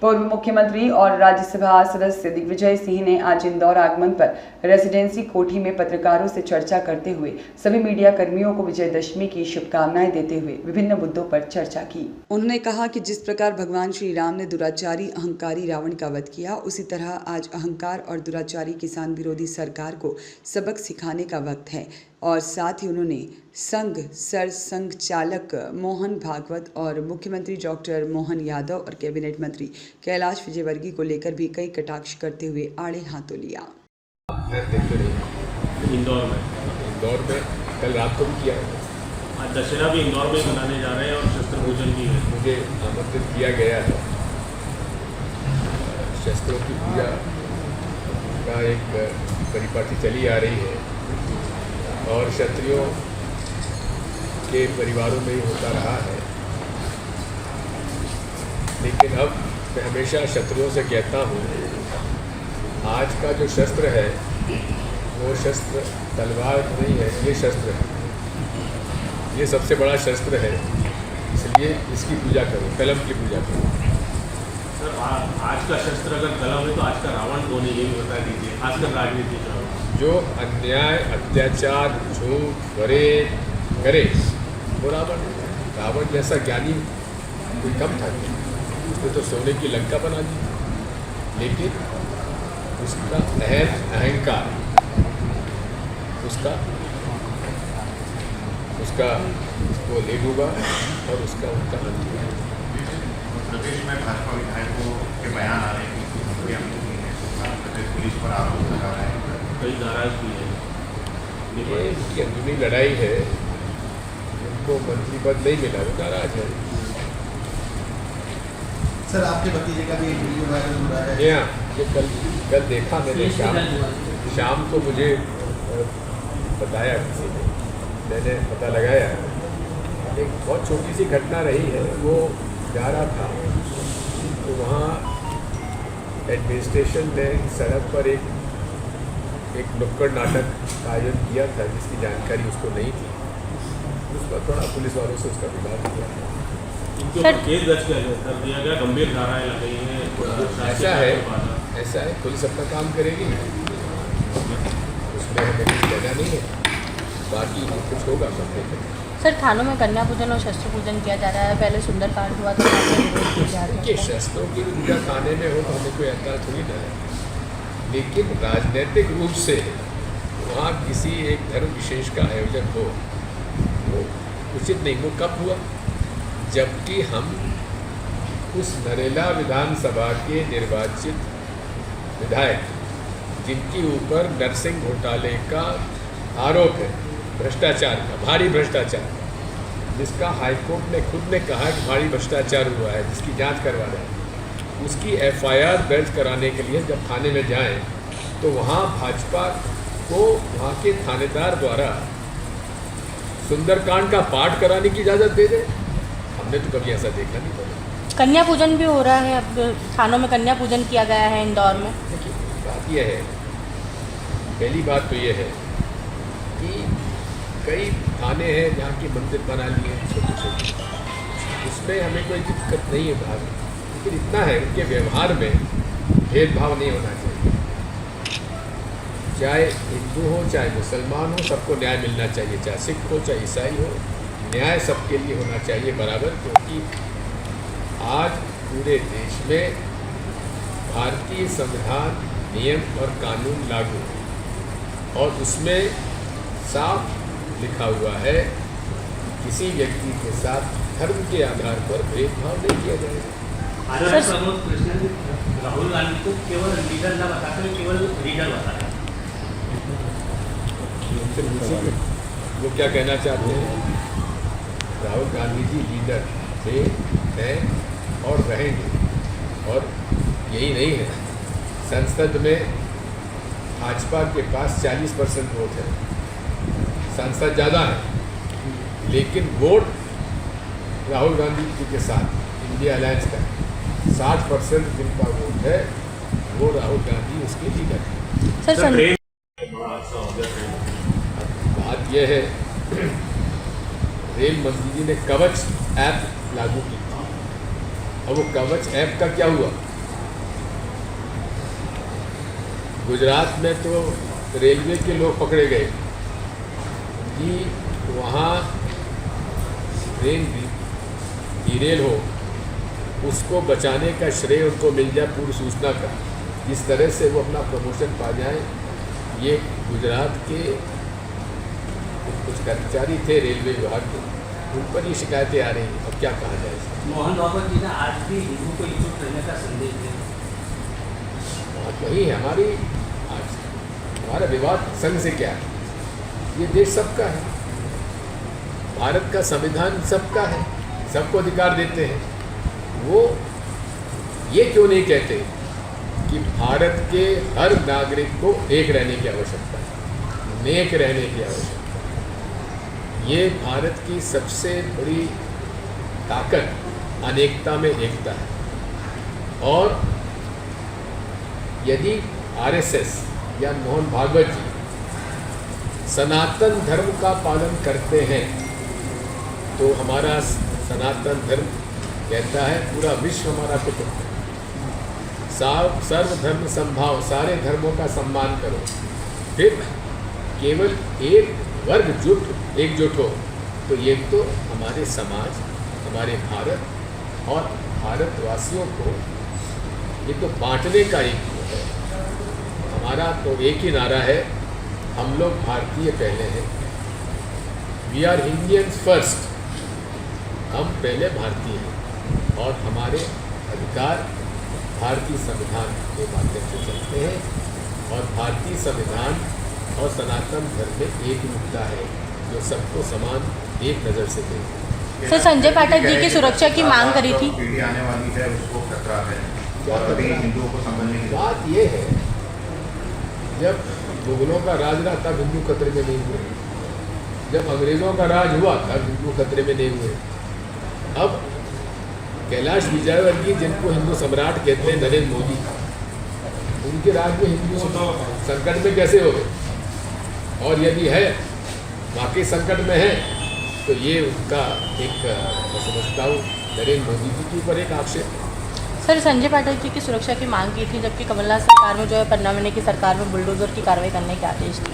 पूर्व मुख्यमंत्री और राज्यसभा सदस्य दिग्विजय सिंह ने आज इंदौर आगमन पर रेसिडेंसी कोठी में पत्रकारों से चर्चा करते हुए सभी मीडिया कर्मियों को विजयदशमी की शुभकामनाएं देते हुए विभिन्न मुद्दों पर चर्चा की। उन्होंने कहा कि जिस प्रकार भगवान श्री राम ने दुराचारी अहंकारी रावण का वध किया, उसी तरह आज अहंकार और दुराचारी किसान विरोधी सरकार को सबक सिखाने का वक्त है। और साथ ही उन्होंने संघ चालक मोहन भागवत और मुख्यमंत्री डॉक्टर मोहन यादव और कैबिनेट मंत्री कैलाश विजयवर्गीय को लेकर भी कई कटाक्ष करते हुए आड़े हाथों लिया। इंदौर में कल रात को भी किया, आज दशहरा भी इंदौर में मनाने जा रहे हैं और शस्त्र पूजन भी है। मुझे आमंत्रित किया गया है। शस्त्रों की पूजा का एक परिपाटी चली आ रही है और क्षत्रियों के परिवारों में ही होता रहा है। लेकिन अब मैं हमेशा क्षत्रियों से कहता हूँ, आज का जो शस्त्र है वो शस्त्र तलवार नहीं है, ये शस्त्र है, ये सबसे बड़ा शस्त्र है। इसलिए इसकी पूजा करो, कलम की पूजा करो। सर, आज का शस्त्र अगर कलम है तो आज का रावण कौन है, ये भी बता दीजिए, खासकर राजनीति का। जो अन्याय, अत्याचार, झूठ, बरे करे वो रावण। रावण जैसा ज्ञानी कोई कम था, उसने तो सोने की लंका बना दी। लेकिन उसका अहंकार, उसका वो ले डूबा और उसका उनका अंत हुआ। प्रदेश में भाजपा विधायकों के बयान आ रहे हैं कि कोई अंदरूनी है, प्रदेश पुलिस पर आरोप लगा रहा है, कई नाराज भी है। ये उनकी अंदरूनी लड़ाई है, उनको मंत्री पद नहीं मिला, वो नाराज है। सर, आपके भतीजे का भी वीडियो वायरल हो रहा है। ये कल देखा मैंने, शाम को मुझे बताया किसी ने, मैंने पता लगाया। एक बहुत छोटी सी घटना रही है। वो जा रहा था तो वहाँ एडमिनिस्ट्रेशन ने सड़क पर एक नुक्कड़ नाटक का आयोजन किया था जिसकी जानकारी उसको नहीं थी। उस पर थोड़ा पुलिस वालों से उसका विवाद किया। इनके ऊपर केस दर्ज कर दिया गया, गंभीर धाराएं लगाई हैं। ऐसा है, पुलिस अपना काम करेगी, उसमें हमें कुछ कहना नहीं है। बाकी कुछ होगा मौके पर। सर, थानों में कन्या पूजन और शस्त्र पूजन किया जा रहा है। पहले सुंदरकांड हुआ तो देखिए, शस्त्रों की पूजा थाने में हो तो हमें कोई एतराज थोड़ी ना है। लेकिन राजनीतिक रूप से वहाँ किसी एक धर्म विशेष का आयोजन हो वो उचित नहीं। वो कब हुआ? जबकि हम उस नरेला विधानसभा के निर्वाचित विधायक जिनके ऊपर नरसिंह घोटाले का आरोप है, भ्रष्टाचार का, भारी भ्रष्टाचार, जिसका हाईकोर्ट ने खुद ने कहा कि भारी भ्रष्टाचार हुआ है, जिसकी जांच करवा रहे हैं, उसकी एफआईआर दर्ज कराने के लिए जब थाने में जाएं तो वहाँ भाजपा को वहाँ के थानेदार द्वारा सुंदरकांड का पाठ कराने की इजाज़त दे दे। हमने तो कभी ऐसा देखा नहीं था। कन्या पूजन भी हो रहा है, अब थानों में कन्या पूजन किया गया है इंदौर में। देखिए, बात यह है, पहली बात तो ये है कि कई थाने हैं जहाँ के मंदिर बना लिए छोटे छोटे, उसमें हमें कोई दिक्कत नहीं है भाग। लेकिन इतना है, उनके व्यवहार में भेदभाव नहीं होना चाहिए। चाहे हिंदू हो चाहे मुसलमान हो, सबको न्याय मिलना चाहिए। चाहे सिख हो चाहे ईसाई हो, न्याय सबके लिए होना चाहिए बराबर। क्योंकि आज पूरे देश में भारतीय संविधान, नियम और कानून लागू है और उसमें साफ लिखा हुआ है किसी व्यक्ति के साथ धर्म के आधार पर भेदभाव नहीं किया जाएगा। प्रमोद कृष्ण राहुल गांधी को केवल लीडर न बताकर केवल रीडर बताया। वो क्या कहना चाहते हैं? राहुल गांधी जी लीडर थे, हैं और रहेंगे। और यही नहीं है, संसद में भाजपा के पास 40% वोट है, सांसद ज़्यादा है, लेकिन वोट राहुल गांधी जी के साथ इंडिया अलायंस का 60% जिनका वोट है वो राहुल गांधी उसके लीडर है। सर, बात यह है, रेल मंत्री जी ने कवच ऐप लागू की और वो कवच ऐप का क्या हुआ? गुजरात में तो रेलवे के लोग पकड़े गए कि वहाँ ट्रेन डिरेल हो, उसको बचाने का श्रेय उनको मिल जाए पूर्व सूचना का, इस तरह से वो अपना प्रमोशन पा जाए। ये गुजरात के कुछ कर्मचारी थे रेलवे विभाग के, उन पर ये शिकायतें आ रही हैं। अब क्या कहा जाए? मोहन भागवत जी ने आज भी हिंदू को एकजुट रहने का संदेश दिया। वही है आज हमारा विवाद संघ से क्या है? ये देश सबका है, भारत का संविधान सबका है, सबको अधिकार देते हैं। वो ये क्यों नहीं कहते कि भारत के हर नागरिक को एक रहने की आवश्यकता है, नेक रहने की आवश्यकता है। ये भारत की सबसे बड़ी ताकत अनेकता में एकता है। और यदि आरएसएस या मोहन भागवत जी सनातन धर्म का पालन करते हैं तो हमारा सनातन धर्म कहता है पूरा विश्व हमारा कुटुंब है, सर्वधर्म संभाव, सारे धर्मों का सम्मान करो। फिर केवल एक वर्ग एकजुट हो तो ये तो हमारे समाज, हमारे भारत और भारतवासियों को ये तो बांटने का एक है। हमारा तो एक ही नारा है, हम लोग भारतीय पहले हैं, वी आर इंडियंस फर्स्ट। हम पहले भारतीय हैं और हमारे अधिकार भारतीय संविधान के माध्यम से चलते हैं। और भारतीय संविधान और सनातन धर्म में एक रूपता है जो सबको समान एक नज़र से देखते हैं। सर, संजय पाठक जी की सुरक्षा की मांग करी थी। पीढ़ी आने वाली है, उसको खतरा है और अभी हिंदुओं को संभलने की बात ये है, जब मुगलों का राज रहा तब हिंदू खतरे में नहीं हुए, जब अंग्रेज़ों का राज हुआ तब हिंदू खतरे में नहीं हुए। अब कैलाश विजयवर्गीय जिनको हिंदू सम्राट कहते हैं, नरेंद्र मोदी, उनके राज में हिंदू संकट में कैसे हो गए? और यदि है वाकई संकट में है तो ये उनका एक मैं समझता हूँ नरेंद्र मोदी जी के ऊपर एक आक्षेप है। सर, संजय पाठक जी की सुरक्षा की मांग की थी, जबकि कमलनाथ सरकार में जो है 15 महीने की सरकार में बुलडोजर की कार्रवाई करने के आदेश दिए।